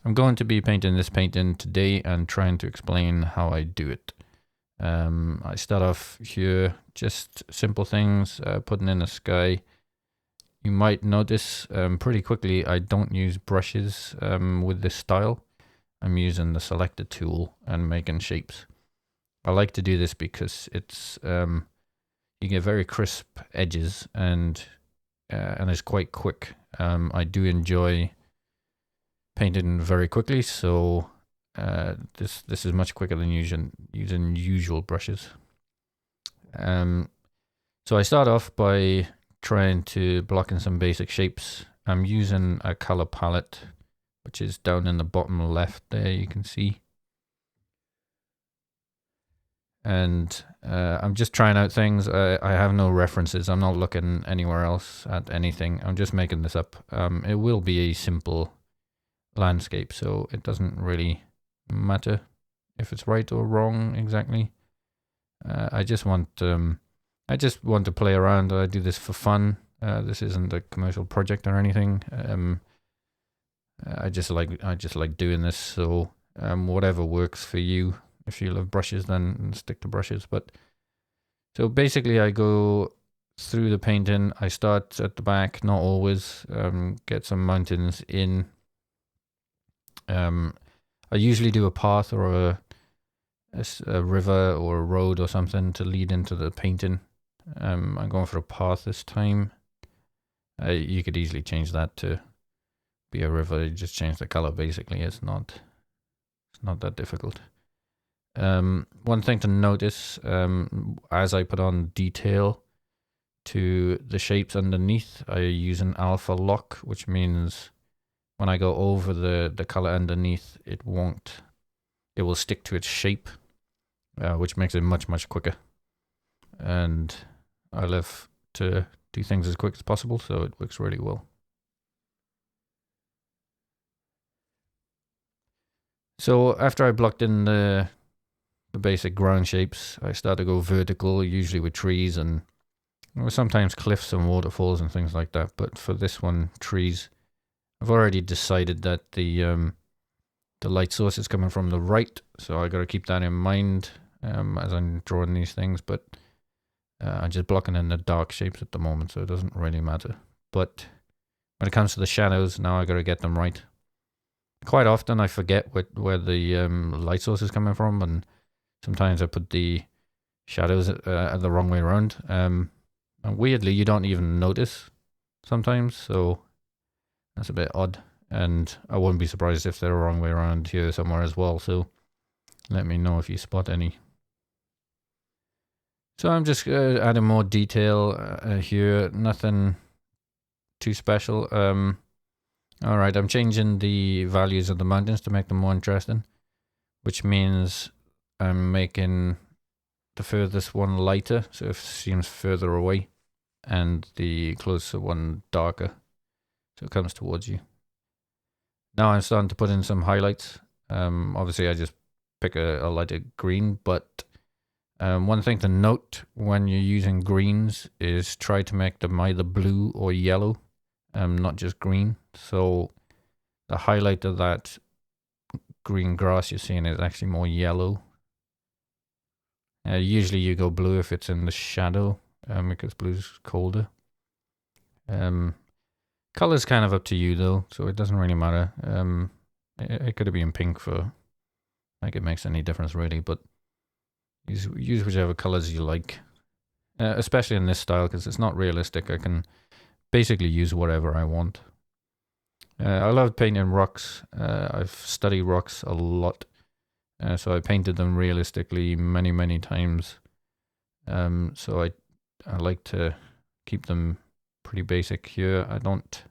I'm going to be painting this painting today and trying to explain how I do it. I start off here, just simple things, putting in a sky. You might notice pretty quickly I don't use brushes with this style. I'm using the selector tool and making shapes. I like to do this because it's you get very crisp edges and it's quite quick. I do enjoy painting very quickly, so this is much quicker than using usual brushes. So I start off by trying to block in some basic shapes. I'm using a color palette, which is down in the bottom left there, you can see. And I'm just trying out things. I have no references. I'm not looking anywhere else at anything. I'm just making this up. It will be a simple landscape, so it doesn't really matter if it's right or wrong exactly. I just want to play around. I do this for fun. This isn't a commercial project or anything. I just like doing this. So whatever works for you. If you love brushes, then stick to brushes. But so basically, I go through the painting. I start at the back, not always. Get some mountains in. I usually do a path or a river or a road or something to lead into the painting. I'm going for a path this time. You could easily change that to be a river. You just change the color. Basically, it's not that difficult. One thing to notice, as I put on detail to the shapes underneath, I use an alpha lock, which means when I go over the color underneath, it will stick to its shape, which makes it much quicker. And I love to do things as quick as possible, so it works really well. So after I blocked in the basic ground shapes, I start to go vertical, usually with trees and sometimes cliffs and waterfalls and things like that. But for this one, trees. I've already decided that the light source is coming from the right, so I got to keep that in mind as I'm drawing these things. But I'm just blocking in the dark shapes at the moment, so it doesn't really matter. But when it comes to the shadows, now I got to get them right. Quite often I forget where the light source is coming from, and sometimes I put the shadows the wrong way around. And weirdly, you don't even notice sometimes, so that's a bit odd. And I wouldn't be surprised if they're the wrong way around here somewhere as well, so let me know if you spot any. So I'm just adding more detail here, nothing too special. Alright, I'm changing the values of the mountains to make them more interesting, which means I'm making the furthest one lighter, so it seems further away, and the closer one darker, so it comes towards you. Now I'm starting to put in some highlights. Obviously I just pick a lighter green, but one thing to note when you're using greens is try to make them either blue or yellow, not just green. So the highlight of that green grass you're seeing is actually more yellow. Usually you go blue if it's in the shadow, because blue's colder. Color's kind of up to you though, so it doesn't really matter. It could have been pink for, like, it makes any difference really, but use whichever colors you like. Especially in this style, because it's not realistic. I can basically use whatever I want. I love painting rocks. I've studied rocks a lot, so I painted them realistically many times. So I like to keep them pretty basic here. I don't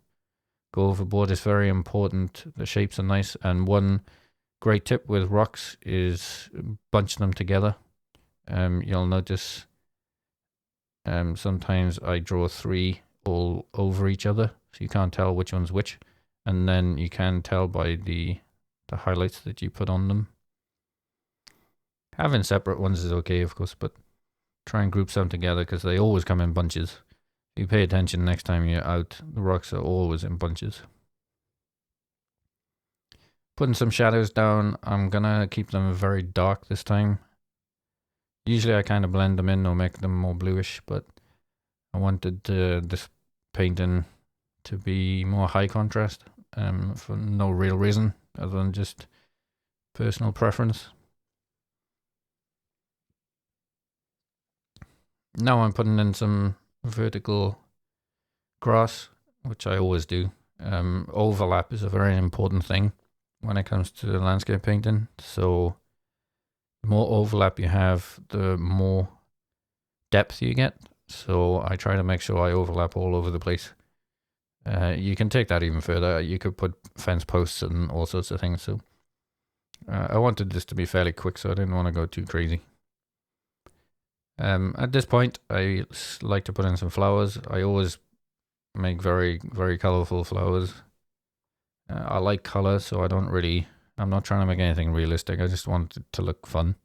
go overboard. It's very important. The shapes are nice, and one great tip with rocks is bunch them together. You'll notice sometimes I draw 3 all over each other, so you can't tell which one's which, and then you can tell by the highlights that you put on them. Having separate ones is okay, of course, but try and group some together because they always come in bunches. If you pay attention next time you're out, the rocks are always in bunches. Putting some shadows down. I'm gonna keep them very dark this time. Usually I kind of blend them in or make them more bluish, but I wanted this painting to be more high contrast for no real reason other than just personal preference. Now I'm putting in some vertical grass, which I always do. Overlap is a very important thing when it comes to landscape painting. So the more overlap you have, the more depth you get. So I try to make sure I overlap all over the place. You can take that even further. You could put fence posts and all sorts of things. So I wanted this to be fairly quick, so I didn't want to go too crazy. At this point, I like to put in some flowers. I always make very, very colorful flowers. I like color, so I'm not trying to make anything realistic. I just want it to look fun.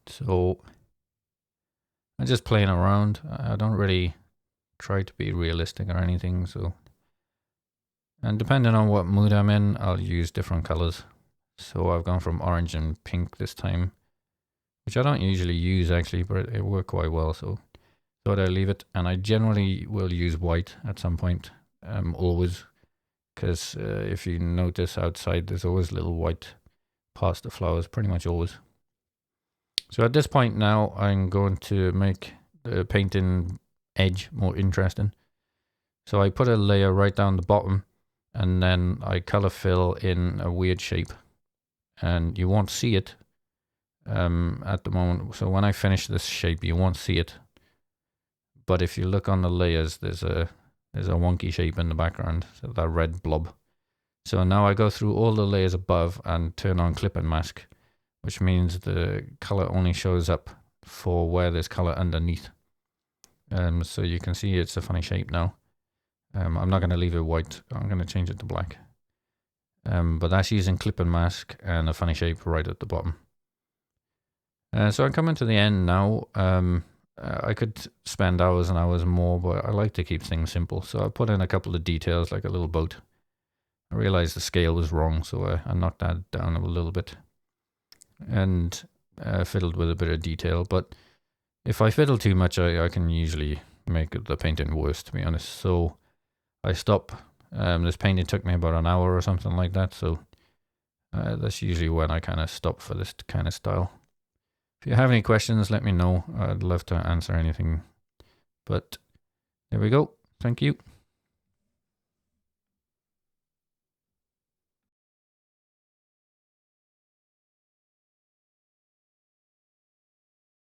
So I'm just playing around. I don't really try to be realistic or anything. So, and depending on what mood I'm in, I'll use different colors. So I've gone from orange and pink this time, which I don't usually use actually, but it worked quite well. So thought I'd leave it. And I generally will use white at some point, always, because if you notice outside, there's always little white parts of flowers, pretty much always. So at this point now, I'm going to make the painting edge more interesting. So I put a layer right down the bottom, and then I color fill in a weird shape, and you won't see it at the moment. So when I finish this shape, you won't see it. But if you look on the layers, there's a wonky shape in the background, so that red blob. So now I go through all the layers above and turn on clip and mask, which means the color only shows up for where there's color underneath. So you can see it's a funny shape now. I'm not going to leave it white. I'm going to change it to black. But that's using clip and mask and a funny shape right at the bottom. So I'm coming to the end now. I could spend hours and hours more, but I like to keep things simple. So I put in a couple of details, like a little boat. I realized the scale was wrong, so I knocked that down a little bit and fiddled with a bit of detail. But if I fiddle too much, I can usually make the painting worse, to be honest. So I stop. This painting took me about an hour or something like that, so that's usually when I kind of stop for this kind of style. If you have any questions, let me know. I'd love to answer anything. But there we go. Thank you.